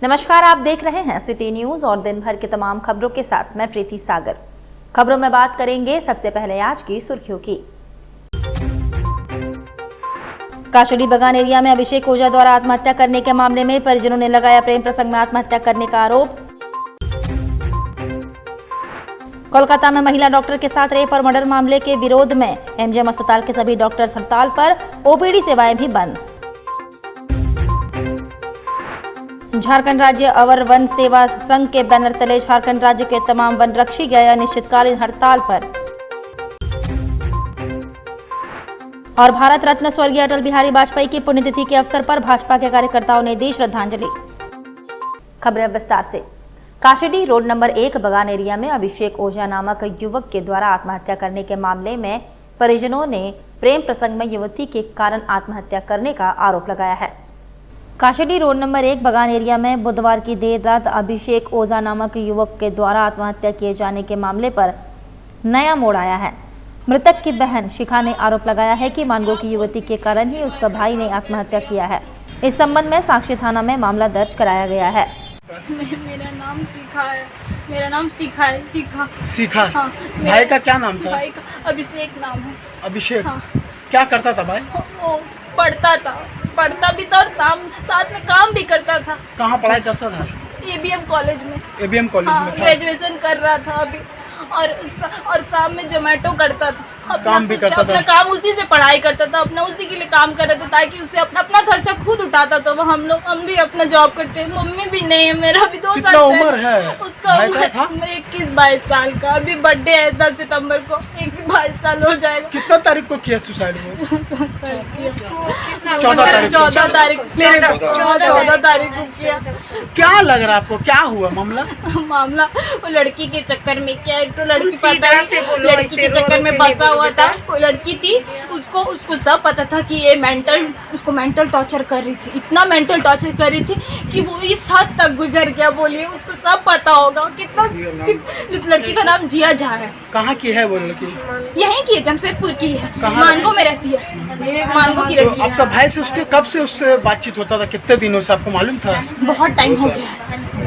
नमस्कार, आप देख रहे हैं सिटी न्यूज और दिन भर की तमाम खबरों के साथ मैं प्रीति सागर। खबरों में बात करेंगे सबसे पहले आज की सुर्खियों की। काशड़ी बगान एरिया में अभिषेक ओझा द्वारा आत्महत्या करने के मामले में परिजनों ने लगाया प्रेम प्रसंग में आत्महत्या करने का आरोप। कोलकाता में महिला डॉक्टर के साथ रेप और मर्डर मामले के विरोध में एमजीएम अस्पताल के सभी डॉक्टर्स हड़ताल पर, ओपीडी सेवाएं भी बंद। झारखंड राज्य अवर वन सेवा संघ के बैनर तले झारखंड राज्य के तमाम वन रक्षी गए अनिश्चितकालीन हड़ताल पर। और भारत रत्न स्वर्गीय अटल बिहारी वाजपेयी की पुण्यतिथि के अवसर पर भाजपा के कार्यकर्ताओं ने दी श्रद्धांजलि। खबरें विस्तार से। काशीडी रोड नंबर 1 बगान एरिया में अभिषेक ओझा नामक युवक के द्वारा आत्महत्या करने के मामले में परिजनों ने प्रेम प्रसंग में युवती के कारण आत्महत्या करने का आरोप लगाया है। काशीडी रोड नंबर 1 बगान एरिया में बुधवार की देर रात अभिषेक ओझा नामक युवक के द्वारा आत्महत्या किए जाने के मामले पर नया मोड़ आया है। मृतक की बहन शिखा ने आरोप लगाया है कि मानगो की युवती के कारण ही उसका भाई ने आत्महत्या किया है। इस संबंध में साक्षी थाना में मामला दर्ज कराया गया है। मेरा नाम शिखा है। मेरा नाम शिखा है। शिखा। हाँ, भाई का क्या नाम था? भाई का अभिषेक नाम है। अभिषेक। हाँ। क्या करता था भाई? वो पढ़ता भी था और साथ में काम भी करता था। कहाँ पढ़ाई करता था? एबीएम कॉलेज में। एबीएम कॉलेज में था। ग्रेजुएशन कर रहा था अभी और शाम में जोमेटो करता था। काम भी करता था। अपना काम उसी से पढ़ाई करता था, अपना उसी के लिए काम कर रहा था ताकि उसे अपना खर्चा खुद उठाता था। वो हम भी अपना जॉब करते हैं। मम्मी भी नहीं है, मेरा भी 2 साल। कितना उम्र है उसका? भाई का था? 21-22 साल का। अभी बर्थडे है 10 सितंबर को, 22 साल हो जाएगा। कितना तारीख को किया सुसाइड वो? 14 तारीख को किया। क्या लग रहा है आपको, क्या हुआ मामला वो लड़की के चक्कर में, क्या एक तो लड़की पता है, लड़की के चक्कर में फंसा हुआ था। कोई लड़की थी, उसको सब पता था कि ये उसको मेंटल टॉर्चर कर रही थी। इतना मेंटल टॉर्चर कर रही थी कि वो इस हद तक गुजर गया। बोलिए, उसको सब पता होगा कितना। लड़की का नाम जिया झा है। कहाँ की है वो लड़की? यहीं की है, जमशेदपुर की है। मानगो में रहती है। मानगो की लड़की है। आपका भाई से उसके कब से उससे बातचीत होता था? कितने दिनों से आपको मालूम था? बहुत टाइम हो गया है,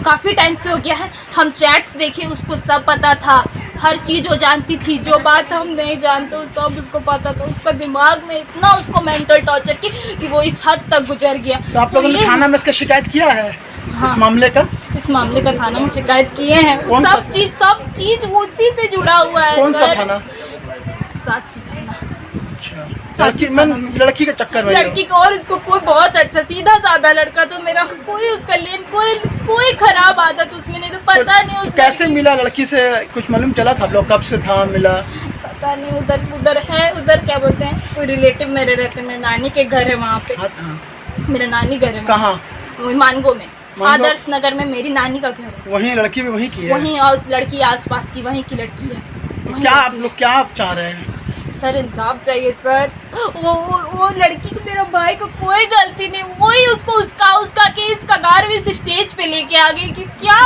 काफ़ी टाइम से हो गया है। हम चैट्स देखे, उसको सब पता था। हर चीज़ वो जानती थी, जो बात हम नहीं जानते वो सब उसको पता था। उसका दिमाग में इतना उसको मेंटल टॉर्चर की कि वो इस हद तक गुजर गया। तो आप लोगों ने थाना में इसका शिकायत किया है? हाँ, इस मामले का थाना में शिकायत किए हैं। सब चीज उसी से जुड़ा हुआ है। कौन सा थाना? साक्षी थाना। लड़की के चक्कर में? लड़की को, और उसको कोई बहुत अच्छा सीधा साधा लड़का, तो मेरा कोई उसका लेन कोई खराब आदत उसमें नहीं। तो पता नहीं तो कैसे मिला लड़की से? कुछ मालूम चला था? आप लोग कब से था मिला? पता नहीं। उधर क्या बोलते हैं, कोई रिलेटिव मेरे रहते, मेरे नानी के घर है वहाँ पे। मेरा नानी घर है। कहाँ? मानगो में, आदर्श नगर में मेरी नानी का घर है। वहीं लड़की भी वहीं की है? वहीं, और उस लड़की आसपास की वहीं की लड़की है। तो क्या आप लोग क्या चाह रहे हैं? सर, इंसाफ चाहिए सर। वो लड़की को, मेरा भाई को कोई गलती नहीं। वही उसका केस कगार भी स्टेज पे लेके आ गई कि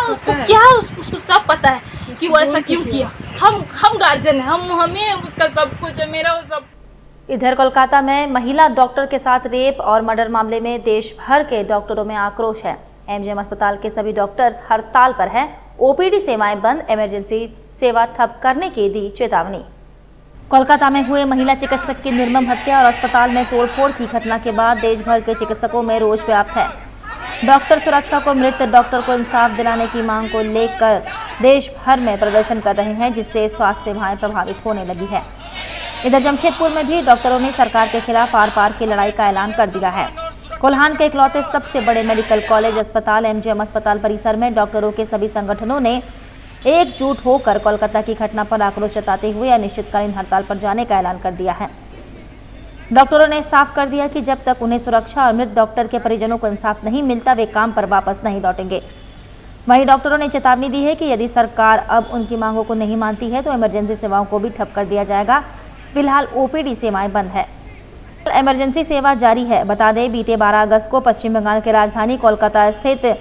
उसको सब पता है कि वो ऐसा क्यों किया। हम गार्जियन हैं, हमें उसका सब कुछ है, मेरा वो सब। इधर कोलकाता में महिला डॉक्टर के साथ रेप और मर्डर मामले में देश भर के डॉक्टरों में आक्रोश है। एमजीएम अस्पताल के सभी डॉक्टर्स हड़ताल पर हैं। ओपीडी सेवाएं बंद, इमरजेंसी सेवा ठप करने की दी चेतावनी। कोलकाता में हुए महिला चिकित्सक की निर्मम हत्या और अस्पताल में तोड़फोड़ की घटना के बाद देश भर के चिकित्सकों में रोष व्याप्त है। डॉक्टर सुरक्षा को, मृत डॉक्टर को इंसाफ दिलाने की मांग को लेकर देश भर में प्रदर्शन कर रहे हैं, जिससे स्वास्थ्य सेवाएं प्रभावित होने लगी है। इधर जमशेदपुर में भी डॉक्टरों ने सरकार के खिलाफ आर पार की लड़ाई का ऐलान कर दिया है। कोल्हान के इकलौते सबसे बड़े मेडिकल कॉलेज अस्पताल एमजीएम अस्पताल परिसर में डॉक्टरों के सभी संगठनों ने एकजुट होकर कोलकाता की घटना पर आक्रोश जताते हुए अनिश्चितकालीन हड़ताल पर जाने का ऐलान कर दिया है। डॉक्टरों ने साफ कर दिया कि जब तक उन्हें सुरक्षा और मृत डॉक्टर के परिजनों को इंसाफ नहीं मिलता, वे काम पर वापस नहीं लौटेंगे। वहीं डॉक्टरों ने चेतावनी दी है कि यदि सरकार अब उनकी मांगों को नहीं मानती है तो इमरजेंसी सेवाओं को भी ठप कर दिया जाएगा। फिलहाल ओपीडी सेवाएं बंद है, इमरजेंसी सेवा जारी है। बता दें, बीते 12 अगस्त को पश्चिम बंगाल के राजधानी कोलकाता स्थित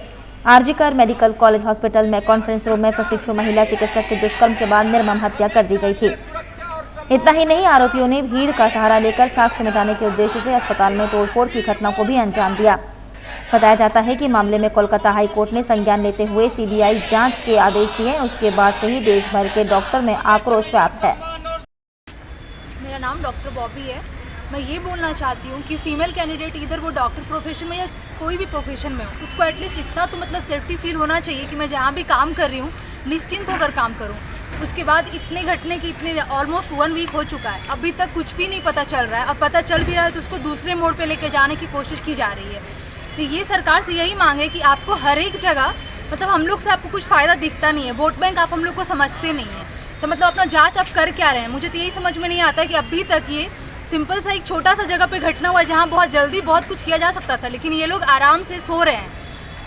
आरजीकर मेडिकल कॉलेज हॉस्पिटल में कॉन्फ्रेंस रूम में प्रशिक्षु महिला चिकित्सक की दुष्कर्म के बाद निर्मम हत्या कर दी गई थी। इतना ही नहीं, आरोपियों ने भीड़ का सहारा लेकर साक्ष्य मिटाने के उद्देश्य से अस्पताल में तोड़फोड़ की घटना को भी अंजाम दिया। बताया जाता है कि मामले में कोलकाता हाई कोर्ट ने संज्ञान लेते हुए सीबीआई जांच के आदेश दिए। उसके बाद से ही देश भर के डॉक्टर में आक्रोश व्याप्त है। मेरा नाम डॉक्टर बॉबी है। मैं ये बोलना चाहती हूँ कि फ़ीमेल कैंडिडेट इधर वो डॉक्टर प्रोफेशन में या कोई भी प्रोफेशन में हो, उसको एटलीस्ट इतना तो मतलब सेफ्टी फील होना चाहिए कि मैं जहाँ भी काम कर रही हूँ निश्चिंत होकर काम करूँ। उसके बाद इतने घटने की इतने ऑलमोस्ट 1 वीक हो चुका है, अभी तक कुछ भी नहीं पता चल रहा है। अब पता चल भी रहा है तो उसको दूसरे मोड़ पे लेके जाने की कोशिश की जा रही है। तो ये सरकार से यही मांग है कि आपको हर एक जगह मतलब हम लोग से आपको कुछ फ़ायदा दिखता नहीं है, वोट बैंक आप हम लोग को समझते नहीं है। तो मतलब अपना जांच आप कर क्या रहे हैं, मुझे तो यही समझ में नहीं आता है कि अभी तक ये सिंपल सा एक छोटा सा जगह पे घटना हुआ जहाँ बहुत जल्दी बहुत कुछ किया जा सकता था, लेकिन ये लोग आराम से सो रहे हैं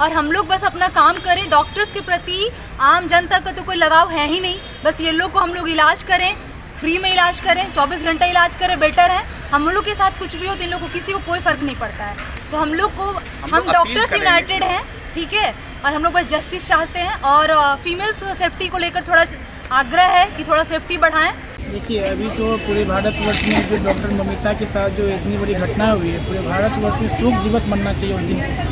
और हम लोग बस अपना काम करें। डॉक्टर्स के प्रति आम जनता का तो कोई लगाव है ही नहीं। बस ये लोग को हम लोग इलाज करें, फ्री में इलाज करें, 24 घंटा इलाज करें, बेटर है। हम लोग के साथ कुछ भी हो तो इन लोग को किसी को कोई फ़र्क नहीं पड़ता है। तो हम लोग को हम डॉक्टर्स यूनाइटेड हैं, ठीक है, और हम लोग बस जस्टिस चाहते हैं और फीमेल्स सेफ्टी को लेकर थोड़ा आग्रह है कि थोड़ा सेफ्टी बढ़ाएं। देखिए, अभी तो पूरे भारतवर्ष में जो डॉक्टर ममिता के साथ जो इतनी बड़ी घटना हुई है, पूरे भारतवर्ष में शोक दिवस मनना चाहिए उस दिन को।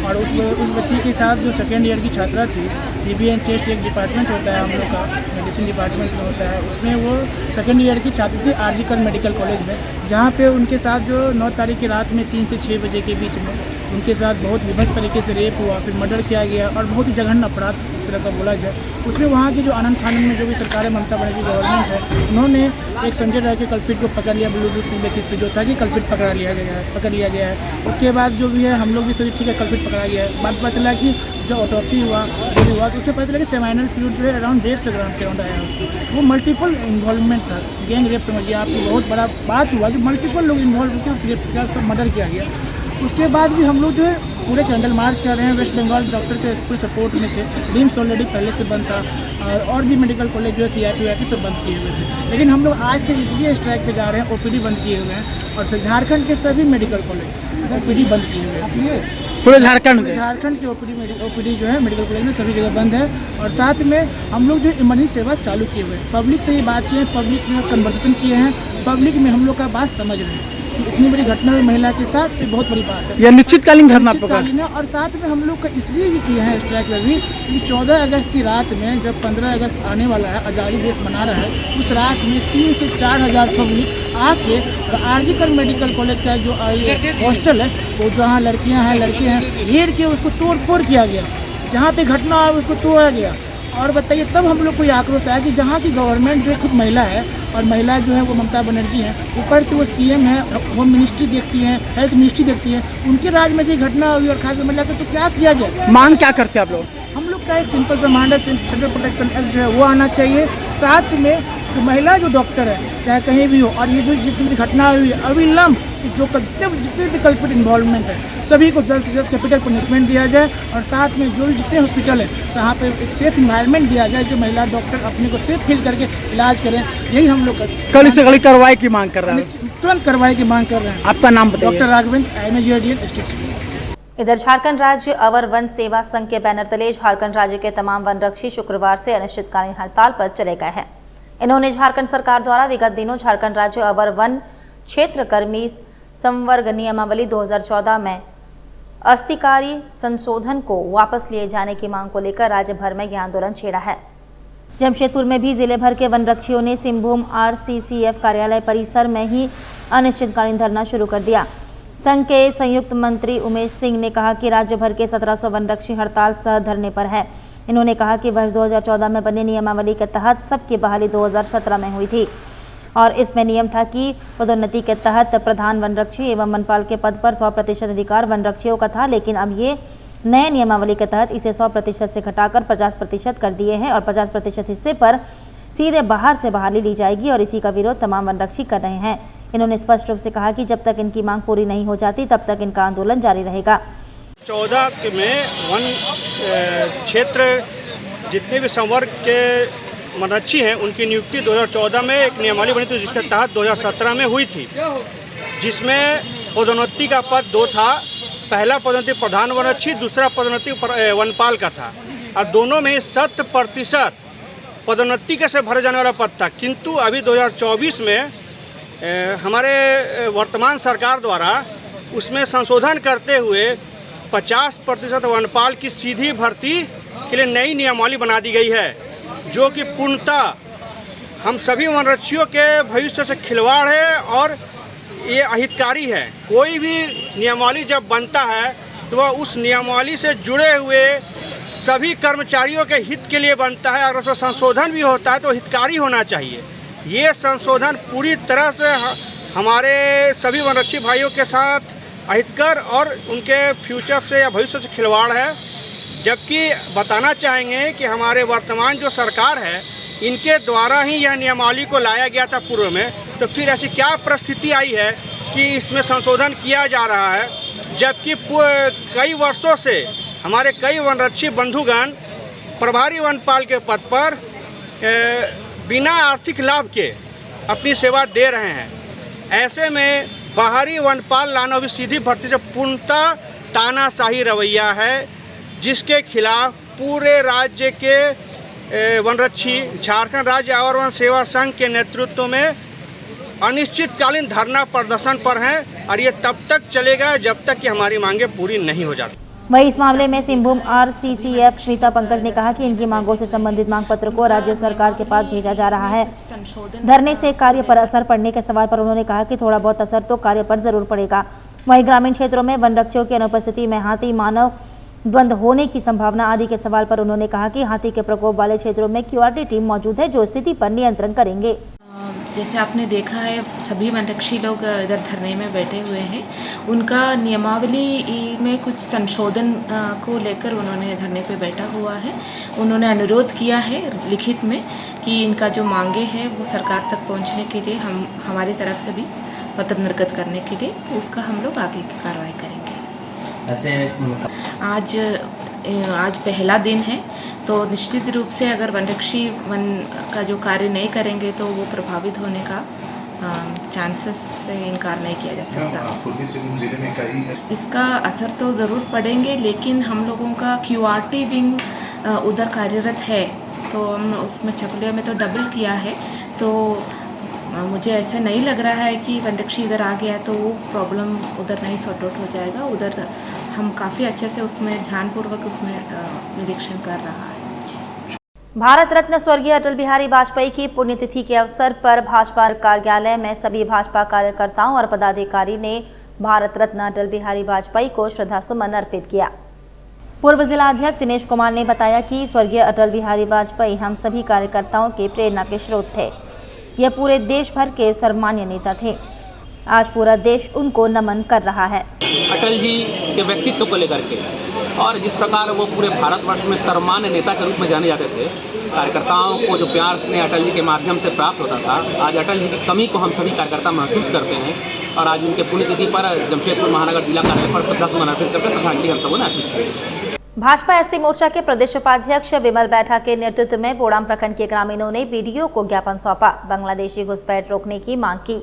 और उस बच्ची के साथ जो 2nd ईयर की छात्रा थी, टीबीएन टेस्ट एक डिपार्टमेंट होता है हम लोग का, मेडिसिन डिपार्टमेंट में होता है, उसमें वो 2nd ईयर की छात्री थी आरजीकर मेडिकल कॉलेज में, जहाँ पे उनके साथ जो 9 तारीख की रात में 3 से 6 बजे के बीच में उनके साथ बहुत विभत्स तरीके से रेप हुआ, फिर मर्डर किया गया और बहुत ही जघन्य अपराध तरह का बोला जाए। उसमें वहाँ की जो आनंद कानून में जो भी सरकार है, ममता बनर्जी गवर्नमेंट है, उन्होंने एक संजय राय के कल्पित को पकड़ लिया ब्लूटूथ बेसिस पे, जो था कि कल्पित पकड़ लिया गया है। उसके बाद जो भी है हम लोग भी सभी ठीक है, कल्पित पकड़ा गया है। बात पता चला कि जो ऑटोप्सी हुआ जो भी हुआ तो उसमें पता चला कि सेमाइनल फ्लूइड जो है अराउंड 150 ग्राम के अराउंड आया उसको। वो मल्टीपल इन्वॉल्वमेंट था, गैंग रेप समझिए आप, बहुत बड़ा बात हुआ जो मल्टीपल लोग इन्वॉल्व होकर रेप सब मर्डर किया गया। उसके बाद भी हम लोग जो है पूरे कैंडल मार्च कर रहे हैं। वेस्ट बंगाल डॉक्टर के पूरे सपोर्ट में थे, रिम्स ऑलरेडी पहले से बंद था और भी मेडिकल कॉलेज जो है CIP सब बंद किए हुए थे। लेकिन हम लोग आज से इसलिए स्ट्राइक पे जा रहे हैं, OPD बंद किए हुए हैं और झारखंड के सभी मेडिकल कॉलेज OPD बंद किए हुए हैं। पूरे झारखंड की OPD जो है मेडिकल कॉलेज में सभी जगह बंद है। और साथ में हम लोग जो इमरजेंसी सेवा चालू किए हुए हैं, पब्लिक से ही बात किए हैं, पब्लिक से कन्वर्सेशन किए हैं, पब्लिक में हम लोग का बात समझ रहे हैं। इतनी बड़ी घटना हुई महिला के साथ, ये बहुत बड़ी बात है। यह निश्चितकालीन धरना और साथ में हम लोग का इसलिए ये किया है स्ट्राइक में भी कि 14 अगस्त की रात में जब 15 अगस्त आने वाला है, आज़ादी दिवस मना रहा है, उस रात में 3 से 4 हज़ार पब्लिक आके और आरजीकर मेडिकल कॉलेज का जो हॉस्टल है, वो जहाँ लड़कियाँ हैं लड़के हैं, घेर के उसको तोड़ फोड़ किया गया, जहाँ पे घटना हुई उसको तोड़ा गया। और बताइए तब हम लोग को ये आक्रोश आया कि जहाँ की गवर्नमेंट जो है खुद महिला है और महिला जो है वो ममता बनर्जी हैं, ऊपर से वो CM है, होम मिनिस्ट्री देखती हैं, हेल्थ मिनिस्ट्री देखती हैं, उनके राज में से घटना हुई और खासकर महिला का तो क्या किया जाए। मांग क्या करते हैं आप लोग? हम लोग का एक सिंपल सा मांग है, सेंट्रल प्रोटेक्शन एक्ट जो है वो आना चाहिए। साथ में जो महिला जो डॉक्टर है चाहे कहीं भी हो, और ये जो जितनी भी घटना हुई है अविलंब जो जितने भी कल्पित इन्वॉल्वमेंट है सभी को जल्द से जल्द कैपिटल पनिशमेंट दिया जाए। और साथ में जो भी जितने हॉस्पिटल हैं वहाँ पे एक सेफ इन्वायरमेंट दिया जाए, जो महिला डॉक्टर अपने को सेफ फील करके इलाज करें। यही हम लोग कड़ी से कड़ी कार्रवाई की मांग कर रहे हैं, तुरंत कार्रवाई की मांग कर रहे हैं। आपका नाम बताइए? Doctor Raghavendra, MAGRDN state. इधर झारखंड राज्य अवर वन सेवा संघ के बैनर तले झारखंड राज्य के तमाम वनरक्षी शुक्रवार से अनिश्चितकालीन हड़ताल पर चले गए हैं। इन्होंने झारखंड सरकार द्वारा विगत दिनों झारखंड राज्य अवर वन क्षेत्र कर्मी संवर्ग नियमावली 2014 में अस्तिकारी संशोधन को वापस लिए जाने की मांग को लेकर राज्य भर में यह आंदोलन छेड़ा है। जमशेदपुर में भी जिले भर के वनरक्षियों ने सिंहभूम RCCF कार्यालय परिसर में ही अनिश्चितकालीन धरना शुरू कर दिया। संघ के संयुक्त मंत्री उमेश सिंह ने कहा कि राज्य भर के 1700 वनरक्षी हड़ताल सह धरने पर है। इन्होंने कहा कि वर्ष 2014 में बने नियमावली के तहत सबकी बहाली 2017 में हुई थी और इसमें नियम था कि पदोन्नति के तहत प्रधान वनरक्षी एवं वनपाल के पद पर 100% अधिकार वनरक्षियों का था, लेकिन अब ये नए नियमावली के तहत इसे 100% से घटाकर 50% कर दिए हैं और 50% हिस्से पर सीधे बाहर से बहाली ली जाएगी और इसी का विरोध तमाम वनरक्षी कर रहे हैं। इन्होंने स्पष्ट रूप से कहा कि जब तक इनकी मांग पूरी नहीं हो जाती तब तक इनका आंदोलन जारी रहेगा। 14 में वन क्षेत्र जितने भी संवर्ग के वनरक्षी हैं उनकी नियुक्ति 2014 में एक नियमावली बनी थी, जिसके तहत 2017 में हुई थी, जिसमें पदोन्नति का पद 2 था। पहला पदोन्नति प्रधान वनरक्षी, दूसरा पदोन्नति वनपाल का था और दोनों में 100% पदोन्नति के से भरे जाने वाला पद था। किंतु अभी 2024 में हमारे वर्तमान सरकार द्वारा उसमें संशोधन करते हुए 50% वनपाल की सीधी भर्ती के लिए नई नियमावली बना दी गई है, जो कि पूर्णतः हम सभी वनरक्षियों के भविष्य से खिलवाड़ है और ये अहितकारी है। कोई भी नियमावली जब बनता है तो वह उस नियमावली से जुड़े हुए सभी कर्मचारियों के हित के लिए बनता है। अगर उसमें संशोधन भी होता है तो हितकारी होना चाहिए। ये संशोधन पूरी तरह से हमारे सभी वनरक्षी भाइयों के साथ अहितकर और उनके फ्यूचर से या भविष्य से खिलवाड़ है। जबकि बताना चाहेंगे कि हमारे वर्तमान जो सरकार है, इनके द्वारा ही यह नियमावली को लाया गया था पूर्व में, तो फिर ऐसी क्या परिस्थिति आई है कि इसमें संशोधन किया जा रहा है, जबकि कई वर्षों से हमारे कई वनरक्षी बंधुगण प्रभारी वनपाल के पद पर बिना आर्थिक लाभ के अपनी सेवा दे रहे हैं। ऐसे में बाहरी वनपाल लाना भी सीधी भर्ती से पूर्णतः तानाशाही रवैया है, जिसके खिलाफ पूरे राज्य के वनरक्षी झारखंड राज्य आवर वन सेवा संघ के नेतृत्व में अनिश्चितकालीन धरना प्रदर्शन पर हैं और ये तब तक चलेगा जब तक कि हमारी मांगें पूरी नहीं हो जाती। वहीं इस मामले में सिंहभूम RCCF स्मिता पंकज ने कहा कि इनकी मांगों से संबंधित मांग पत्र को राज्य सरकार के पास भेजा जा रहा है। धरने से कार्य पर असर पड़ने के सवाल पर उन्होंने कहा कि थोड़ा बहुत असर तो कार्य पर जरूर पड़ेगा। वहीं ग्रामीण क्षेत्रों में वनरक्षियों की अनुपस्थिति में हाथी मानव द्वंद्व होने की संभावना आदि के सवाल पर उन्होंने कहा कि हाथी के प्रकोप वाले क्षेत्रों में QRT टीम मौजूद है, जो स्थिति पर नियंत्रण करेंगे। जैसे आपने देखा है, सभी वनरक्षी लोग इधर धरने में बैठे हुए हैं। उनका नियमावली में कुछ संशोधन को लेकर उन्होंने धरने पे बैठा हुआ है। उन्होंने अनुरोध किया है लिखित में कि इनका जो मांगे हैं वो सरकार तक पहुंचने के लिए हमारी तरफ से भी पत्र निर्गत करने के लिए, तो उसका हम लोग आगे की कार्रवाई करेंगे। आज पहला दिन है, तो निश्चित रूप से अगर वनरक्षी वन का जो कार्य नहीं करेंगे तो वो प्रभावित होने का चांसेस से इनकार नहीं किया जा सकता। पूर्वी सिंहभूम जिले में कई इसका असर तो ज़रूर पड़ेंगे, लेकिन हम लोगों का QRT विंग उधर कार्यरत है, तो हम उसमें चकुलिया में तो डबल किया है। तो मुझे ऐसे नहीं लग रहा है कि वनरक्षी इधर आ गया तो वो प्रॉब्लम उधर नहीं सॉर्ट आउट हो जाएगा। उधर हम काफ़ी अच्छे से उसमें ध्यानपूर्वक उसमें निरीक्षण कर रहा है। भारत रत्न स्वर्गीय अटल बिहारी वाजपेयी की पुण्यतिथि के अवसर पर भाजपा कार्यालय में सभी भाजपा कार्यकर्ताओं और पदाधिकारी ने भारत रत्न अटल बिहारी वाजपेयी को श्रद्धासुमन अर्पित किया। पूर्व जिला अध्यक्ष दिनेश कुमार ने बताया कि स्वर्गीय अटल बिहारी वाजपेयी हम सभी कार्यकर्ताओं के प्रेरणा के स्रोत थे। यह पूरे देश भर के सर्वमान्य नेता थे। आज पूरा देश उनको नमन कर रहा है। अटल जी के व्यक्तित्व को लेकर के और जिस प्रकार वो पूरे भारतवर्ष में सर्वमान्य नेता के रूप में जाने जाते थे, कार्यकर्ताओं को जो प्यार स्नेह अटल जी के माध्यम से प्राप्त होता था, आज अटल जी की कमी को हम सभी कार्यकर्ता महसूस करते हैं और आज उनके पुण्यतिथि पर जमशेदपुर महानगर जिला कार्यालय पर श्रद्धासुमन अर्पित करके श्रद्धांजलि हम सबों ने अर्पित की। भाजपा SC मोर्चा के प्रदेश उपाध्यक्ष विमल बैठा के नेतृत्व में बोड़ाम प्रखंड के ग्रामीणों ने BDO को ज्ञापन सौंपा, बांग्लादेशी घुसपैठ रोकने की मांग की।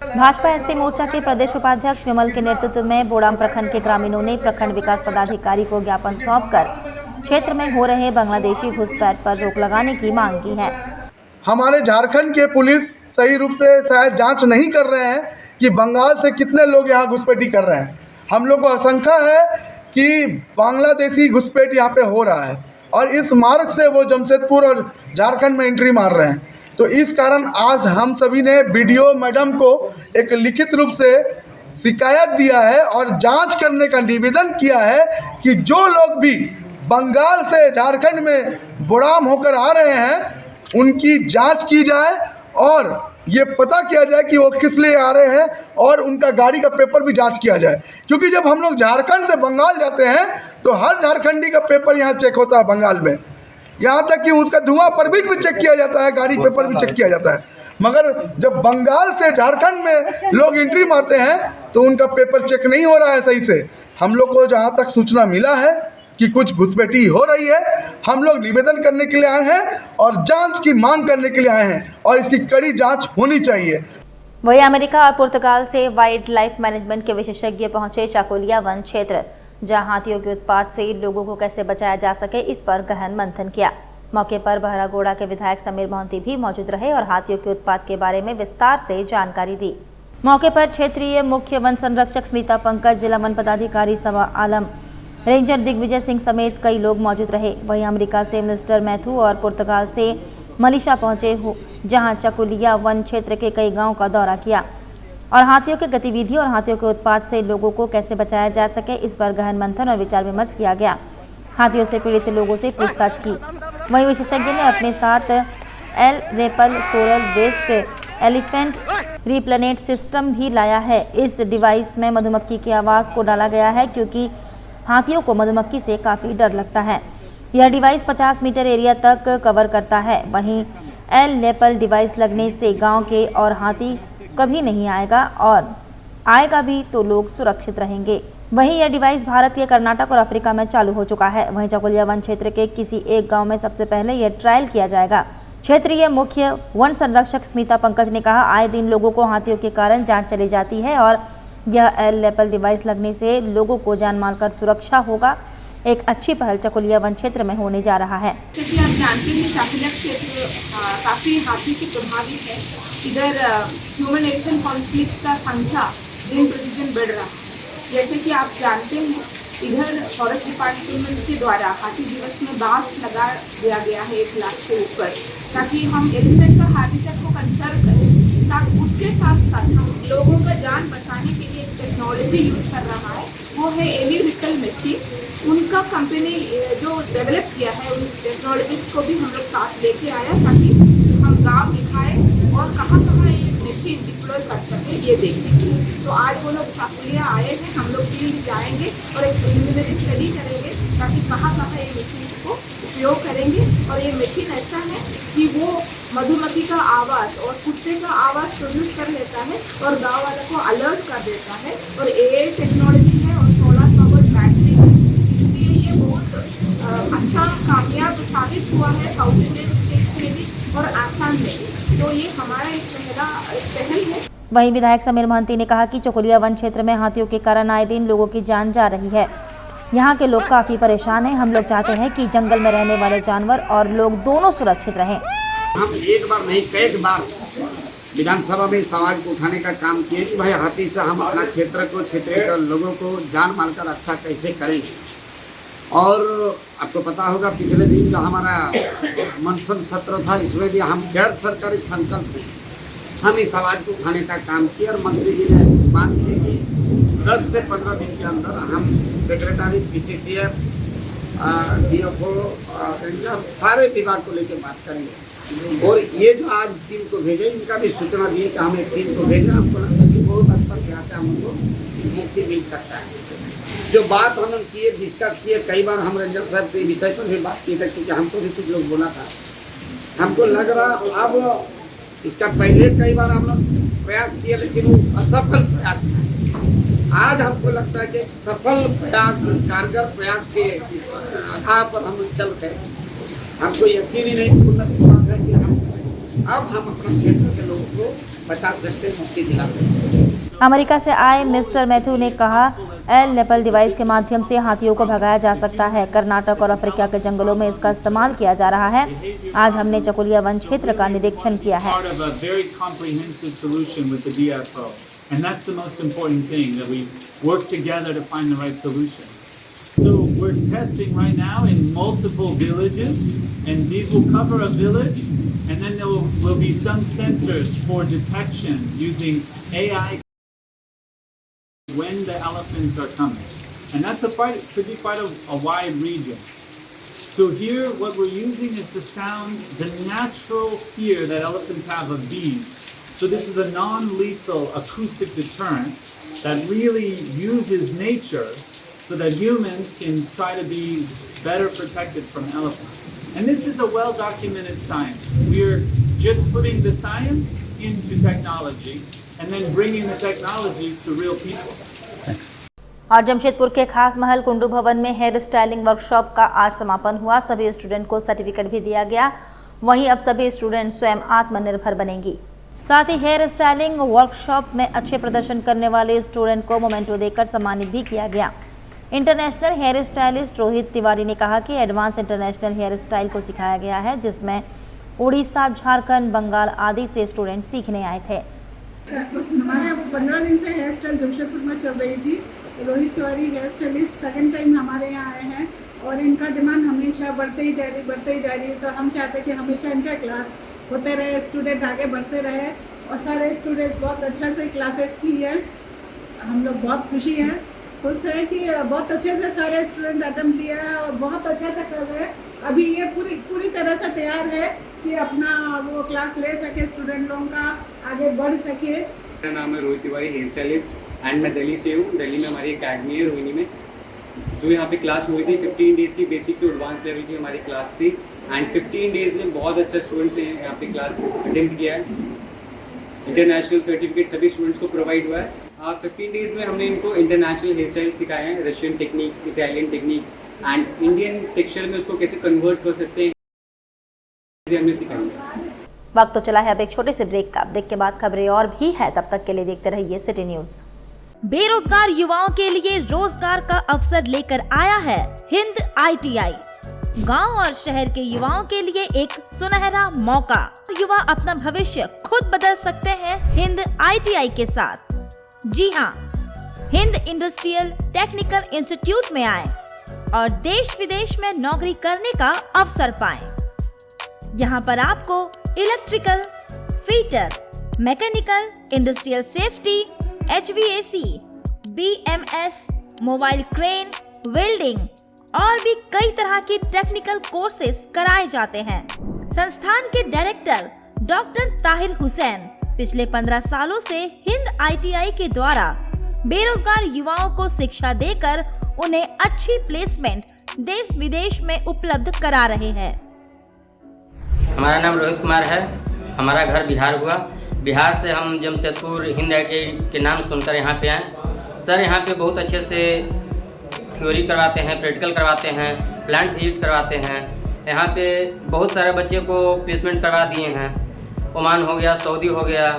भाजपा SC मोर्चा के प्रदेश उपाध्यक्ष विमल के नेतृत्व में बोड़ाम प्रखंड के ग्रामीणों ने प्रखंड विकास पदाधिकारी को ज्ञापन सौंपकर क्षेत्र में हो रहे बांग्लादेशी घुसपैठ पर रोक लगाने की मांग की है। हमारे झारखंड के पुलिस सही रूप से शायद जांच नहीं कर रहे हैं कि बंगाल से कितने लोग यहाँ घुसपैठी कर रहे हैं। हम लोग को आशंका है कि बांग्लादेशी घुसपैठ यहाँ पे हो रहा है और इस मार्ग से वो जमशेदपुर और झारखंड में एंट्री मार रहे हैं। तो इस कारण आज हम सभी ने BDO मैडम को एक लिखित रूप से शिकायत दिया है और जांच करने का निवेदन किया है कि जो लोग भी बंगाल से झारखंड में बोड़ाम होकर आ रहे हैं उनकी जांच की जाए और ये पता किया जाए कि वो किस लिए आ रहे हैं और उनका गाड़ी का पेपर भी जांच किया जाए। क्योंकि जब हम लोग झारखंड से बंगाल जाते हैं तो हर झारखंडी का पेपर यहाँ चेक होता है बंगाल में, यहाँ तक कि उसका धुआं परमिट भी चेक किया जाता है, गाड़ी पेपर भी चेक किया जाता है। मगर जब बंगाल से झारखंड में लोग एंट्री मारते हैं तो उनका पेपर चेक नहीं हो रहा है सही से। हम लोग को जहाँ तक सूचना मिला है कि कुछ घुसपैठी हो रही है, हम लोग निवेदन करने के लिए आए हैं और जांच की मांग करने के लिए आए हैं और इसकी कड़ी जांच होनी चाहिए। वही अमेरिका और पुर्तगाल से वाइल्ड लाइफ मैनेजमेंट के विशेषज्ञ पहुंचे चाकोलिया वन क्षेत्र, जहां हाथियों के उत्पात से लोगों को कैसे बचाया जा सके इस पर गहन मंथन किया। मौके पर बहरागोड़ा के विधायक समीर मोहंती भी मौजूद रहे और हाथियों के उत्पात के बारे में विस्तार से जानकारी दी। मौके पर क्षेत्रीय मुख्य वन संरक्षक स्मिता पंकज, जिला वन पदाधिकारी सवा आलम, रेंजर दिग्विजय सिंह समेत कई लोग मौजूद रहे। वहीं अमेरिका से मिस्टर मैथ्यू और पुर्तगाल से मनीषा पहुंचे हो, जहां चकुलिया वन क्षेत्र के कई गांवों का दौरा किया और हाथियों की गतिविधि और हाथियों के उत्पात से लोगों को कैसे बचाया जा सके, इस पर गहन मंथन और विचार विमर्श किया गया। हाथियों से पीड़ित लोगों से पूछताछ की। वहीं विशेषज्ञ ने अपने साथ एल रेपल सोरल वेस्ट एलिफेंट रिप्लेनेट सिस्टम भी लाया है। इस डिवाइस में मधुमक्खी की आवाज़ को डाला गया है क्योंकि हाथियों को मधुमक्खी से काफ़ी डर लगता है। यह डिवाइस 50 मीटर एरिया तक कवर करता है। वहीं एल लेपल डिवाइस लगने से गांव के और हाथी कभी नहीं आएगा और आएगा भी तो लोग सुरक्षित रहेंगे। वहीं यह डिवाइस भारत के कर्नाटक और अफ्रीका में चालू हो चुका है। वहीं चकुलिया वन क्षेत्र के किसी एक गांव में सबसे पहले यह ट्रायल किया जाएगा। क्षेत्रीय मुख्य वन संरक्षक स्मिता पंकज ने कहा, आए दिन लोगों को हाथियों के कारण जान चली जाती है और यह एल लेपल डिवाइस लगने से लोगों को जान माल कर सुरक्षा होगा। एक अच्छी पहल चकुलिया वन क्षेत्र में होने जा रहा है। जैसे आप जानते हैं चकुलिया क्षेत्र काफ़ी हाथी से प्रभावित है। इधर ह्यूमन एलिफेंट कॉन्फ्लिक्ट का संख्या दिन प्रतिदिन बढ़ रहा है। जैसे कि आप जानते हैं इधर फॉरेस्ट डिपार्टमेंट के द्वारा हाथी दिवस में बांस लगा दिया गया है 1 लाख से ऊपर, ताकि हम एलिफेंट का हैबिटेट को कंसर्व करें। उसके साथ साथ हम लोगों का जान बचाने के लिए एक टेक्नोलॉजी यूज़ कर रहा है, वो है एली रिकल मशीन। उनका कंपनी जो डेवलप किया है उन टेक्नोलॉजी को भी हम लोग साथ लेके आया ताकि हम गाँव दिखाएँ और कहाँ कहाँ ये मशीन डिप्लॉय कर सकें ये देखने के लिए। तो आज वो लोग चकुलिया आए हैं, हम लोग फील्ड जाएंगे और एक प्रिलिमिनरी स्टडी करेंगे ताकि कहाँ कहाँ ये मशीन को उपयोग करेंगे। और ये मशीन ऐसा है कि वो मधुमक्खी का आवाज़ और कुत्ते का आवाज़ प्रोड्यूस कर लेता है और गाँव वालों को अलर्ट कर देता है। और AI टेक्नोलॉजी है और सोलर पावर बैटरी है, इसलिए ये बहुत अच्छा कामयाब साबित हुआ है साउथ इंडियन स्टेट में भी और आसाम में भी। तो ये हमारा एक पहल है। वहीं विधायक समीर महंती ने कहा कि चकुलिया वन क्षेत्र में हाथियों के कारण आए दिन लोगों की जान जा रही है। यहाँ के लोग काफ़ी परेशान हैं। हम लोग चाहते हैं कि जंगल में रहने वाले जानवर और लोग दोनों सुरक्षित रहें। हम एक बार नहीं कई बार विधानसभा में सवाल को उठाने का काम किए कि भाई हाथी से हम अपना क्षेत्र के लोगों को जान मारकर रक्षा कैसे करेंगे। और आपको पता होगा पिछले दिन जो हमारा मानसून सत्र था, इसमें भी हम गैर सरकारी संकल्प हम इस आवाज़ को उठाने का काम किया और मंत्री जी ने बात की कि 10 से 15 दिन के अंदर हम सेक्रेटरी PCCF DFO सारे विभाग को लेकर बात करेंगे। और ये जो आज टीम को भेजे इनका भी सूचना दिए कि हम एक टीम को भेजा। हमको लगता है कि बहुत हद तक यहाँ से हमको मुक्ति मिल सकता है। जो बात हम किए डिस्कस किए, कई बार हम रंजन साहब से विषय पर भी बात की थी क्योंकि हमको भी कुछ लोग बोला था। हमको लग रहा अब इसका पहले कई बार हम लोग प्रयास किए लेकिन वो असफल प्रयास था। आज हमको लगता है कि एक सफल प्रयास कारगर प्रयास के आधार पर हम चल गए। हमको यकीन ही नहीं पूर्ण विश्वास है कि हम अपने क्षेत्र के लोगों को बचा सकते, मुक्ति दिला सकते। अमेरिका से आए मिस्टर मैथ्यू ने कहा, एल लेपल डिवाइस के माध्यम से हाथियों को भगाया जा सकता है। कर्नाटक और अफ्रीका के जंगलों में इसका इस्तेमाल किया जा रहा है। आज हमने चकुलिया वन क्षेत्र का निरीक्षण किया है। And that's the most important thing, that we work together to find the right solution. So we're testing right now in multiple villages, and these will cover a village, and then there will be some sensors for detection using AI when the elephants are coming. And that's could be quite a wide region. So here what we're using is the sound, the natural fear that elephants have of bees. So this is a non-lethal acoustic deterrent that really uses nature so that humans can try to be better protected from elephants. And this is a well-documented science. We're just putting the science into technology and then bringing the technology to real people. और जमशेदपुर के खास महल कुंडू भवन में hair styling workshop का आज समापन हुआ। सभी स्टूडेंट को सर्टिफिकेट भी दिया गया। वहीं अब सभी स्टूडेंट स्वयं आत्मनिर्भर बनेंगी। साथ ही हेयर स्टाइलिंग वर्कशॉप में अच्छे प्रदर्शन करने वाले स्टूडेंट को मोमेंटो देकर सम्मानित भी किया गया। International hair stylist Rohit Tiwari ने कहा कि एडवांस इंटरनेशनल हेयर स्टाइल को सिखाया गया है, जिसमें उड़ीसा, झारखंड, बंगाल आदि से स्टूडेंट सीखने आए थे। हमारे 15 दिन से हेयर स्टाइल जमशेदपुर में चल रही थी Rohit Tiwari hair stylist second time हमारे यहाँ आए हैं और इनका डिमांड हमेशा बढ़ते ही जा रही है। तो हम चाहते हैं कि हमेशा इनका क्लास होते रहे, स्टूडेंट आगे बढ़ते रहे और सारे स्टूडेंट्स बहुत अच्छा से क्लासेस की है। हम लोग बहुत खुश है कि बहुत अच्छे से सारे स्टूडेंट अटेम्प्ट किया है और बहुत अच्छा से कर रहे हैं। अभी ये पूरी तरह से तैयार है कि अपना वो क्लास ले सके, स्टूडेंट लोगों का आगे बढ़ सके। मेरा नाम है Rohit Tiwari hair stylist and मैं दिल्ली से हूँ। दिल्ली में हमारी अकेडमी है रोहिणी में, जो यहाँ पे क्लास हुई थी 15 डेज़ की बेसिक टू एडवांस लेवल की हमारी क्लास थी एंड 15 डेज़ में बहुत अच्छा स्टूडेंट्स ने यहाँ पे क्लास अटेम्प्ट किया है। इंटरनेशनल सर्टिफिकेट सभी स्टूडेंट्स को प्रोवाइड हुआ है। 15 डेज़ में हमने इनको इंटरनेशनल हेयर स्टाइल सिखाए हैं, Russian techniques, Italian techniques and Indian texture में उसको कैसे कन्वर्ट कर सकते हैं, हमने सिखाई है। वक्त तो चला है अब एक छोटे से ब्रेक का। ब्रेक के बाद खबरें और भी है, तब तक के लिए देखते रहिए सिटी न्यूज। बेरोजगार युवाओं के लिए रोजगार का अवसर लेकर आया है हिंद ITI। गांव और शहर के युवाओं के लिए एक सुनहरा मौका। युवा अपना भविष्य खुद बदल सकते हैं हिंद ITI के साथ। जी हाँ, हिंद इंडस्ट्रियल टेक्निकल इंस्टीट्यूट में आए और देश विदेश में नौकरी करने का अवसर पाएं। यहाँ पर आपको electrical, fitter, mechanical, industrial safety, HVAC, BMS, mobile crane, welding और भी कई तरह की टेक्निकल कोर्सेज कराए जाते हैं। संस्थान के डायरेक्टर डॉक्टर ताहिर हुसैन पिछले 15 सालों से हिंद ITI के द्वारा बेरोजगार युवाओं को शिक्षा देकर उन्हें अच्छी प्लेसमेंट देश विदेश में उपलब्ध करा रहे हैं। हमारा नाम रोहित कुमार है। हमारा घर बिहार हुआ। बिहार से हम जमशेदपुर हिंद ITI के नाम सुनकर यहाँ पे आए। सर यहाँ पे बहुत अच्छे से थ्योरी करवाते हैं, प्रैक्टिकल करवाते हैं, प्लांट विजिट करवाते हैं। यहाँ पे बहुत सारे बच्चे को प्लेसमेंट करवा दिए हैं। ओमान हो गया, सऊदी हो गया,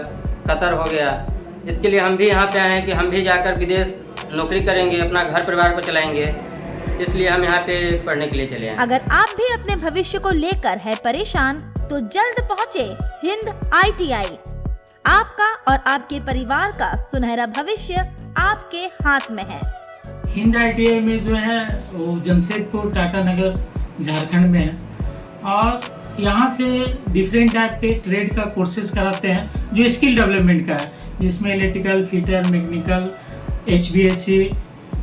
कतर हो गया। इसके लिए हम भी यहाँ पे आए हैं कि हम भी जाकर विदेश नौकरी करेंगे, अपना घर परिवार को चलाएंगे, इसलिए हम यहाँ पे पढ़ने के लिए चले आए। अगर आप भी अपने भविष्य को लेकर है परेशान तो जल्द पहुँचे हिंद ITI। आपका और आपके परिवार का सुनहरा भविष्य आपके हाथ में है। हिंद ITI में जो है वो जमशेदपुर टाटा नगर झारखंड में है और यहाँ से डिफरेंट टाइप के ट्रेड का कोर्सेज कराते हैं जो स्किल डेवलपमेंट का है, जिसमें electrical, fitter, mechanical, HVAC,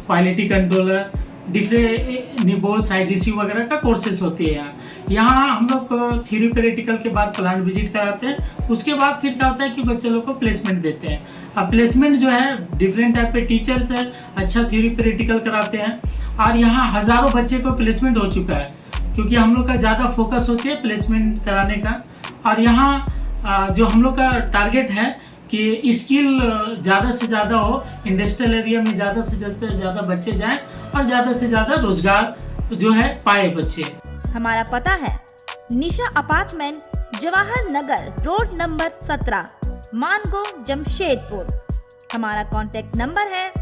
quality controller, different निबोस, IGC वगैरह का कोर्सेज होती है। यहाँ हम लोग थ्योरी प्रैक्टिकल के बाद प्लांट विजिट कराते हैं। उसके बाद फिर क्या होता है कि बच्चे लोग को प्लेसमेंट देते हैं। अब प्लेसमेंट जो है डिफरेंट टाइप के टीचर्स है, अच्छा थ्योरी प्रैक्टिकल कराते हैं और यहाँ हज़ारों बच्चे को प्लेसमेंट हो चुका है, क्योंकि हम लोग का ज़्यादा फोकस होती है प्लेसमेंट कराने का। और यहाँ जो हम लोग का टारगेट है कि स्किल ज़्यादा से ज़्यादा हो, इंडस्ट्रियल एरिया में ज़्यादा से ज़्यादा बच्चे जाएं और ज़्यादा से ज़्यादा रोजगार जो है पाए बच्चे। हमारा पता है निशा apartment, Jawahar Nagar road number 17, Mango, Jamshedpur. हमारा कॉन्टेक्ट नंबर है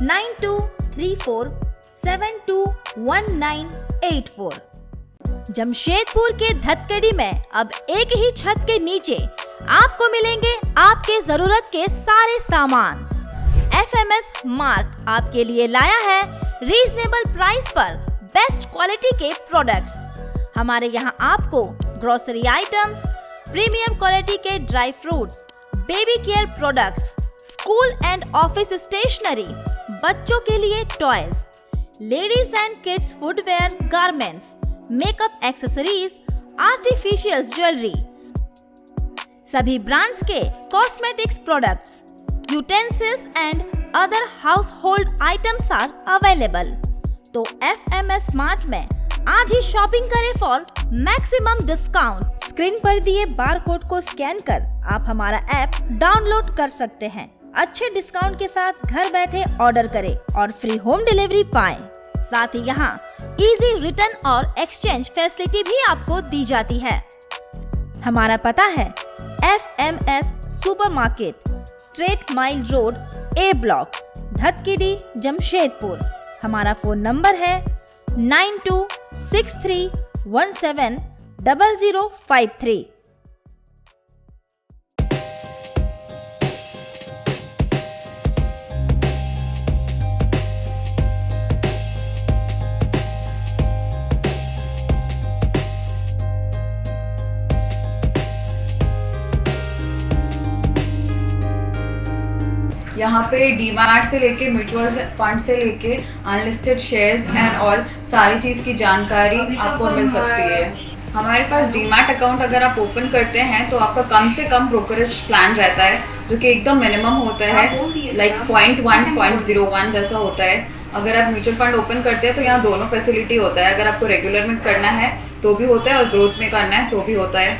9234721984। जमशेदपुर के धतकड़ी में अब एक ही छत के नीचे आपको मिलेंगे आपके जरूरत के सारे सामान। FMS मार्ट आपके लिए लाया है रीजनेबल प्राइस पर बेस्ट क्वालिटी के प्रोडक्ट्स। हमारे यहाँ आपको ग्रोसरी आइटम्स, प्रीमियम क्वालिटी के dry fruits, baby care products, school and office stationery, बच्चों के लिए toys, ladies and kids footwear, garments, makeup accessories, artificial jewellery, सभी ब्रांड्स के cosmetics products, utensils and other household items are available. तो FMS smart में आज ही shopping करें फॉर मैक्सिमम डिस्काउंट। स्क्रीन पर दिए बारकोड को स्कैन कर आप हमारा ऐप डाउनलोड कर सकते हैं। अच्छे डिस्काउंट के साथ घर बैठे ऑर्डर करें और फ्री होम डिलीवरी पाएं। साथ ही यहाँ इजी रिटर्न और एक्सचेंज फैसिलिटी भी आपको दी जाती है। हमारा पता है FMS supermarket, straight mile road, A block, Dhatkidih, Jamshedpur. हमारा फोन नंबर है 9263170053। यहाँ पे डीमैट से लेके म्यूचुअल फंड से लेके अनलिस्टेड शेयर्स एंड ऑल सारी चीज़ की जानकारी आपको मिल सकती है। हमारे पास डीमैट अकाउंट अगर आप ओपन करते हैं तो आपका कम से कम ब्रोकरेज प्लान रहता है जो कि एकदम मिनिमम होता है, लाइक 0.1 0.01 जैसा होता है। अगर आप म्यूचुअल फंड ओपन करते हैं तो यहाँ दोनों फैसिलिटी होता है, अगर आपको रेगुलर में करना है तो भी होता है और ग्रोथ में करना है तो भी होता है।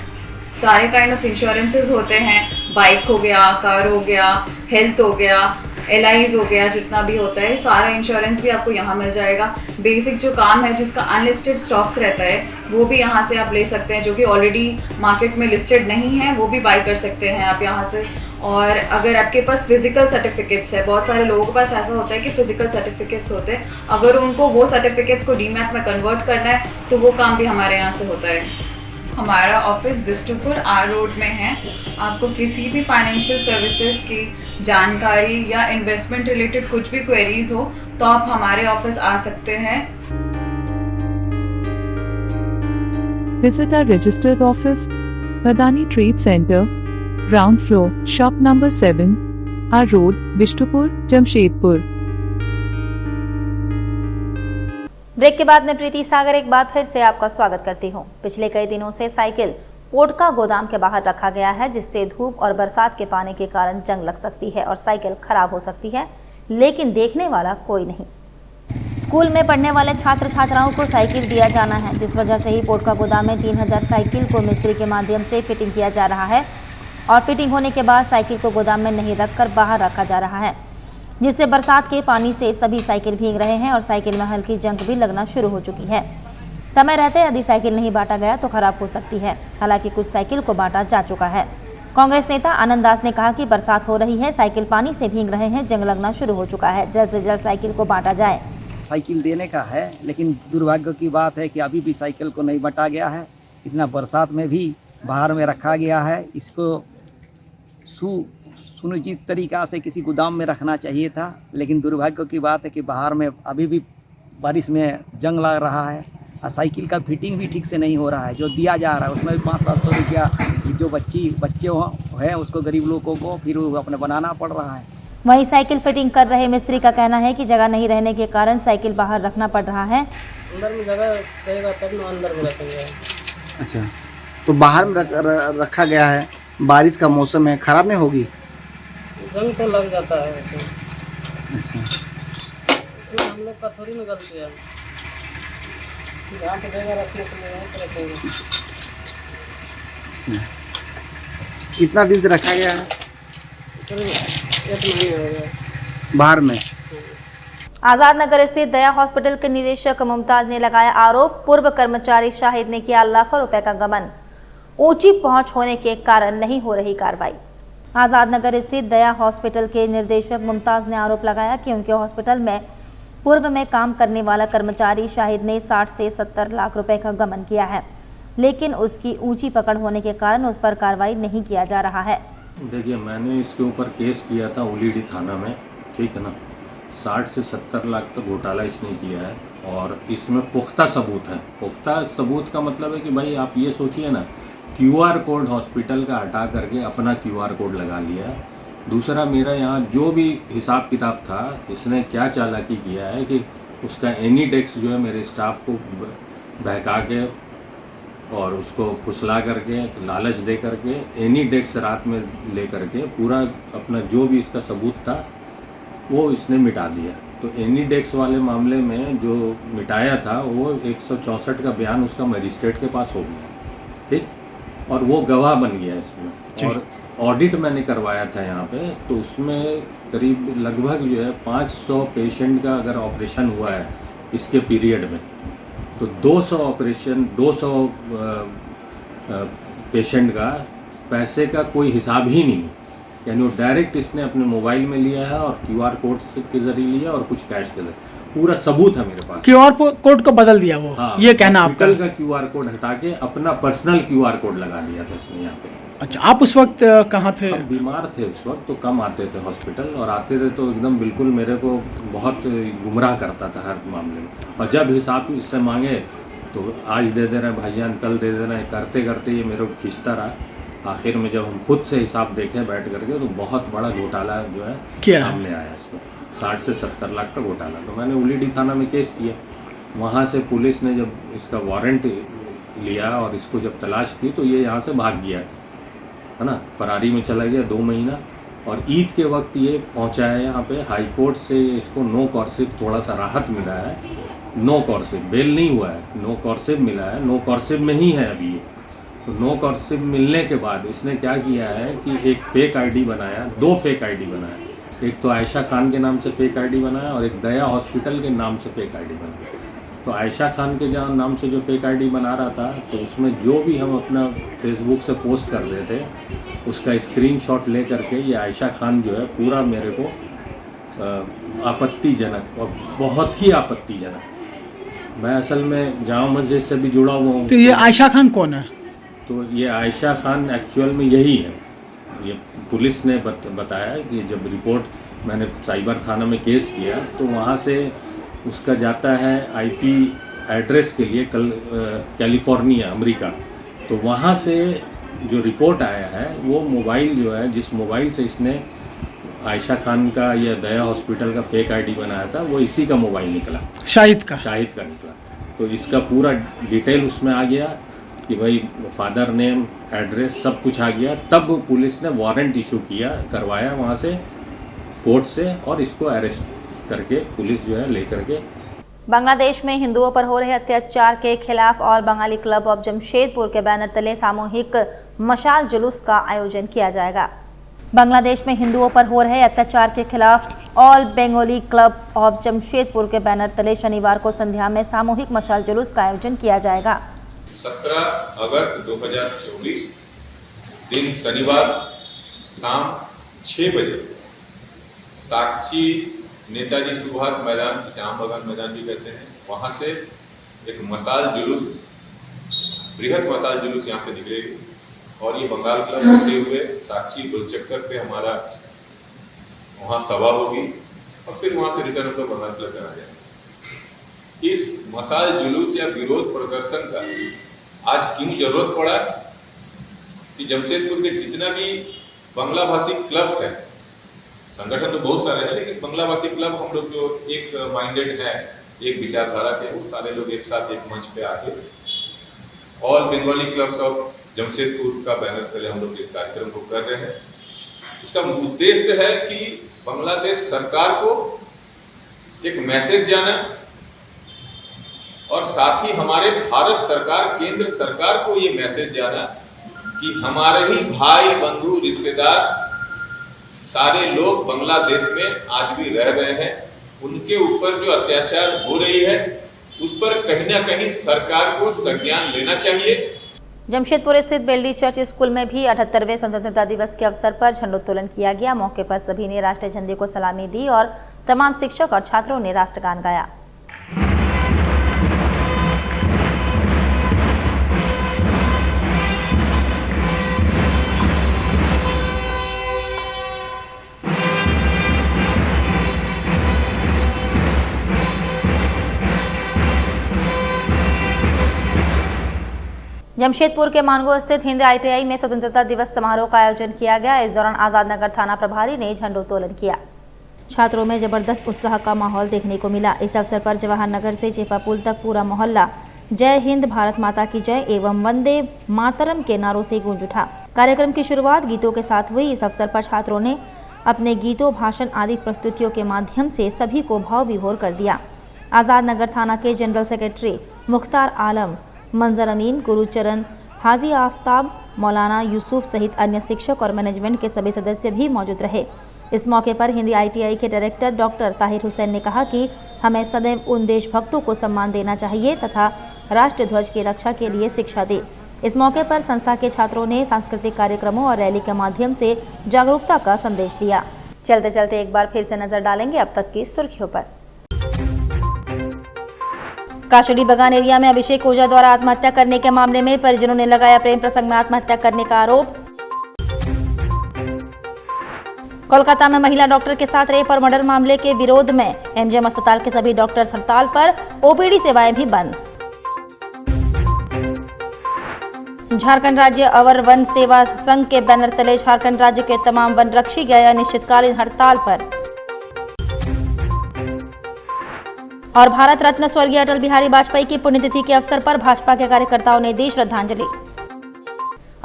सारे काइंड ऑफ इंश्योरेंसेज होते हैं, बाइक हो गया, कार हो गया, हेल्थ हो गया, LIs हो गया, जितना भी होता है सारा इंश्योरेंस भी आपको यहाँ मिल जाएगा। बेसिक जो काम है जिसका अनलिस्टेड स्टॉक्स रहता है वो भी यहाँ से आप ले सकते हैं, जो कि ऑलरेडी मार्केट में लिस्टेड नहीं है वो भी बाई कर सकते हैं आप यहाँ से। और अगर आपके पास फिजिकल सर्टिफिकेट्स है, बहुत सारे लोगों के पास ऐसा होता है कि फिजिकल सर्टिफिकेट्स होते हैं, अगर उनको वो सर्टिफिकेट्स को डीमैट में कन्वर्ट करना है तो वो काम भी हमारे यहाँ से होता है। हमारा ऑफिस बिष्टुपुर R रोड में है। आपको किसी भी फाइनेंशियल सर्विसेज की जानकारी या इन्वेस्टमेंट रिलेटेड कुछ भी क्वेरीज हो तो आप हमारे ऑफिस आ सकते हैं। Visit our registered office, Badani Trade Center, ground floor, shop number 7, R Road, Bishtupur, Jamshedpur। Break के बाद मैं प्रीति सागर एक बार फिर से आपका स्वागत करती हूं। पिछले कई दिनों से साइकिल पोटका गोदाम के बाहर रखा गया है, जिससे धूप और बरसात के पानी के कारण जंग लग सकती है और साइकिल खराब हो सकती है, लेकिन देखने वाला कोई नहीं। स्कूल में पढ़ने वाले छात्र छात्राओं को साइकिल दिया जाना है, जिस वजह से ही पोटका गोदाम में 3000 साइकिल को मिस्त्री के माध्यम से फिटिंग किया जा रहा है और फिटिंग होने के बाद साइकिल को गोदाम में नहीं रखकर बाहर रखा जा रहा है, जिससे बरसात के पानी से सभी साइकिल भीग रहे हैं और साइकिल में हल्की जंग भी लगना शुरू हो चुकी है। समय रहते यदि साइकिल नहीं बांटा गया तो खराब हो सकती है। हालांकि कुछ साइकिल को बांटा जा चुका है। कांग्रेस नेता आनंद दास ने कहा कि बरसात हो रही है, साइकिल पानी से भीग रहे हैं, जंग लगना शुरू हो चुका है, जल्द से जल्द साइकिल को बांटा जाए। साइकिल देने का है, लेकिन दुर्भाग्य की बात है कि अभी भी साइकिल को नहीं बांटा गया है। इतना बरसात में भी बाहर में रखा गया है। इसको सुनिश्चित तरीक़ा से किसी गोदाम में रखना चाहिए था, लेकिन दुर्भाग्य की बात है कि बाहर में अभी भी बारिश में जंग लग रहा है और साइकिल का फिटिंग भी ठीक से नहीं हो रहा है। जो दिया जा रहा है उसमें भी 500-700 रुपया जो बच्चे हैं उसको गरीब लोगों को फिर अपने बनाना पड़ रहा है। वहीं साइकिल फिटिंग कर रहे मिस्त्री का कहना है कि जगह नहीं रहने के कारण साइकिल बाहर रखना पड़ रहा है। अंदर में जगह रहेगा तब ना अंदर में रखेंगे। अच्छा, तो बाहर में रखा गया है, बारिश का मौसम है, ख़राब नहीं होगी? जंग तो लग जाता है वैसे। अच्छा, इसमें हम लोग का थोड़ी ना गलती है, जहाँ पे जगह रखने के लिए वहाँ पे रखेंगे। कितना दिन से रखा गया है? 1 महीने हो गया बाहर में। आजाद नगर स्थित दया हॉस्पिटल के निदेशक मुमताज ने लगाया आरोप, पूर्व कर्मचारी शाहिद ने किया लाखों रुपए का गबन, ऊंची पहुंच होने के कारण नहीं हो रही कार्रवाई। आजाद नगर स्थित दया हॉस्पिटल के निदेशक मुमताज ने आरोप लगाया कि उनके हॉस्पिटल में पूर्व में काम करने वाला कर्मचारी शाहिद ने 60 से 70 लाख रुपए का गबन किया है, लेकिन उसकी ऊंची पकड़ होने के कारण उस पर कार्रवाई नहीं किया जा रहा है। देखिए, मैंने इसके ऊपर केस किया था उलीडी थाना में, ठीक है ना। 60 से 70 लाख का घोटाला इसने किया है और इसमें पुख्ता सबूत है। पुख्ता सबूत का मतलब है कि भाई आप ये सोचिए ना, QR कोड हॉस्पिटल का हटा करके अपना QR कोड लगा लिया। दूसरा, मेरा यहाँ जो भी हिसाब किताब था, इसने क्या चालाकी किया है कि उसका एनी डेस्क जो है मेरे स्टाफ को बहका के और उसको फुसला करके लालच दे करके एनी डेस्क रात में ले करके पूरा अपना जो भी इसका सबूत था वो इसने मिटा दिया। तो एनी डेस्क वाले मामले में जो मिटाया था वो 164 का बयान उसका मजिस्ट्रेट के पास हो गया, ठीक, और वो गवाह बन गया इसमें। और ऑडिट मैंने करवाया था यहाँ पे, तो उसमें करीब लगभग जो है 500 पेशेंट का अगर ऑपरेशन हुआ है इसके पीरियड में, तो 200 पेशेंट का पैसे का कोई हिसाब ही नहीं, यानी वो डायरेक्ट इसने अपने मोबाइल में लिया है और QR कोड के जरिए लिया और कुछ कैश के जरिए। पूरा सबूत है मेरे पास। QR कोड को बदल दिया वो, हाँ, ये कहना आपका? हॉस्पिटल का QR कोड हटा के अपना पर्सनल QR कोड लगा लिया था उसने यहाँ पे। अच्छा, आप उस वक्त कहाँ थे? हम बीमार थे उस वक्त, तो कम आते थे हॉस्पिटल, और आते थे तो एकदम बिल्कुल मेरे को बहुत गुमराह करता था हर मामले में। और जब हिसाब इससे मांगे तो आज दे दे रहे हैं भाईजान, कल दे दे रहे हैं, करते करते ये मेरे को खींचता रहा। आखिर में जब हम खुद से हिसाब देखें बैठ करके तो बहुत बड़ा घोटाला जो है क्या? सामने आया इसमें 60 से 70 लाख का घोटाला। तो मैंने उलीडी थाना में केस किया। वहाँ से पुलिस ने जब इसका वारंट लिया और इसको जब तलाश की तो ये यहाँ से भाग गया है ना, फरारी में चला गया 2 महीना। और ईद के वक्त ये पहुँचा है यहाँ पे। हाई कोर्ट से इसको नो कॉर्सिव थोड़ा सा राहत मिला है, नो कॉर्सिव बेल नहीं हुआ है, नो कॉर्सिव मिला है, नो कॉर्सिव में ही है अभी ये। तो नो कॉर्सिव मिलने के बाद इसने क्या किया है कि एक फेक आईडी बनाया, 2 फेक आईडी बनाया। एक तो आयशा खान के नाम से फेक आईडी बनाया और एक दया हॉस्पिटल के नाम से फेक आईडी बनाया। तो आयशा खान के जहाँ नाम से जो फेक आईडी बना रहा था तो उसमें जो भी हम अपना फेसबुक से पोस्ट कर रहे थे उसका स्क्रीनशॉट ले करके ये आयशा खान जो है पूरा मेरे को आपत्तिजनक और बहुत ही आपत्तिजनक। मैं असल में जामा मस्जिद से भी जुड़ा हुआ हूँ। तो ये आयशा खान कौन है? तो ये आयशा खान एक्चुअल में यही है। ये पुलिस ने बताया कि जब रिपोर्ट मैंने साइबर थाना में केस किया तो वहाँ से उसका जाता है आईपी एड्रेस के लिए कैलिफोर्निया अमेरिका। तो वहाँ से जो रिपोर्ट आया है वो मोबाइल जो है, जिस मोबाइल से इसने आयशा खान का या दया हॉस्पिटल का फेक आईडी बनाया था वो इसी का मोबाइल निकला, शाहिद का निकला। तो इसका पूरा डिटेल उसमें आ गया कि भाई फादर नेम, एड्रेस सब कुछ आ गया। तब पुलिस ने वारंट इशू करवाया वहाँ से कोर्ट से और इसको अरेस्ट करके पुलिस जो है लेकर के। बांग्लादेश में हिंदुओं पर हो रहे अत्याचार के खिलाफ और बंगाली क्लब ऑफ जमशेदपुर के बैनर तले सामूहिक मशाल जुलूस का आयोजन किया जाएगा। बांग्लादेश में हिंदुओं पर हो रहे अत्याचार के खिलाफ all Bengali club of Jamshedpur के बैनर तले शनिवार को संध्या में सामूहिक मशाल जुलूस का आयोजन किया जाएगा। 17 अगस्त 2024 दिन शनिवार शाम 6 बजे साक्षी नेताजी सुभाष मैदान, जिसे आम बागान मैदान भी कहते हैं, वहाँ से एक मशाल जुलूस, बृहद मशाल जुलूस यहाँ से निकलेगी और ये बंगाल क्लब होते हुए साक्षी गोल चक्कर पे हमारा वहाँ सभा होगी और फिर वहाँ से रिटर्न होकर बंगाल क्लब में आ जाएगा। इस मशाल जुलूस या विरोध प्रदर्शन का आज क्यों जरूरत पड़ा कि जमशेदपुर के जितना भी बांग्ला भाषी क्लब्स हैं, संगठन तो बहुत सारे हैं लेकिन बांग्ला भाषी क्लब हम लोग जो एक माइंडेड है, एक विचारधारा के, वो सारे लोग एक साथ एक मंच पे आके all Bengali clubs of Jamshedpur का बैनर तले हम लोग इस कार्यक्रम को कर रहे हैं। इसका उद्देश्य है कि बांग्लादेश सरकार को एक मैसेज जाना और साथ ही हमारे भारत सरकार, केंद्र सरकार को ये मैसेज जाना कि हमारे ही भाई, बंधु, रिश्तेदार सारे लोग बांग्लादेश में आज भी रह रहे हैं, उनके ऊपर जो अत्याचार हो रही है उस पर कहीं ना कहीं सरकार को संज्ञान लेना चाहिए। जमशेदपुर स्थित बेल्डी चर्च स्कूल में भी 78वें स्वतंत्रता दिवस के अवसर पर झंडोत्तोलन किया गया। मौके पर सभी ने राष्ट्रीय झंडे को सलामी दी और तमाम शिक्षक और छात्रों ने राष्ट्रगान गाया। जमशेदपुर के मानगो स्थित हिंद ITI में स्वतंत्रता दिवस समारोह का आयोजन किया गया। इस दौरान आजाद नगर थाना प्रभारी ने झंडोत्तोलन किया। छात्रों में जबरदस्त उत्साह का माहौल देखने को मिला। इस अवसर पर जवाहर नगर से चेपा पुल तक पूरा मोहल्ला जय हिंद, भारत माता की जय एवं वंदे मातरम के नारों से गूंज उठा। कार्यक्रम की शुरुआत गीतों के साथ हुई। इस अवसर पर छात्रों ने अपने गीतों, भाषण आदि प्रस्तुतियों के माध्यम से सभी को भाव विभोर कर दिया। आजाद नगर थाना के जनरल सेक्रेटरी मुख्तार आलम, मंजर अमीन, गुरुचरण, हाजी आफ्ताब, मौलाना यूसुफ सहित अन्य शिक्षक और मैनेजमेंट के सभी सदस्य भी मौजूद रहे। इस मौके पर हिंदी ITI के डायरेक्टर डॉक्टर ताहिर हुसैन ने कहा कि हमें सदैव उन देशभक्तों को सम्मान देना चाहिए तथा राष्ट्र ध्वज की रक्षा के लिए शिक्षा दे। इस मौके पर संस्था के छात्रों ने सांस्कृतिक कार्यक्रमों और रैली के माध्यम से जागरूकता का संदेश दिया। चलते चलते एक बार फिर से नजर डालेंगे अब तक की सुर्खियों पर। काशड़ी बगान एरिया में अभिषेक ओझा द्वारा आत्महत्या करने के मामले में परिजनों ने लगाया प्रेम प्रसंग में आत्महत्या करने का आरोप। कोलकाता में महिला डॉक्टर के साथ रेप और मर्डर मामले के विरोध में MGM अस्पताल के सभी डॉक्टर्स हड़ताल पर, OPD सेवाएं भी बंद। झारखंड राज्य अवर वन सेवा संघ के बैनर तले झारखंड राज्य के तमाम वनरक्षी गए अनिश्चितकालीन हड़ताल पर। और भारत रत्न स्वर्गीय अटल बिहारी वाजपेयी की पुण्यतिथि के अवसर पर भाजपा के कार्यकर्ताओं ने दी श्रद्धांजलि।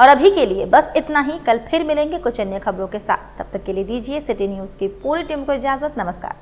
और अभी के लिए बस इतना ही। कल फिर मिलेंगे कुछ अन्य खबरों के साथ। तब तक के लिए दीजिए सिटी न्यूज की पूरी टीम को इजाजत। नमस्कार।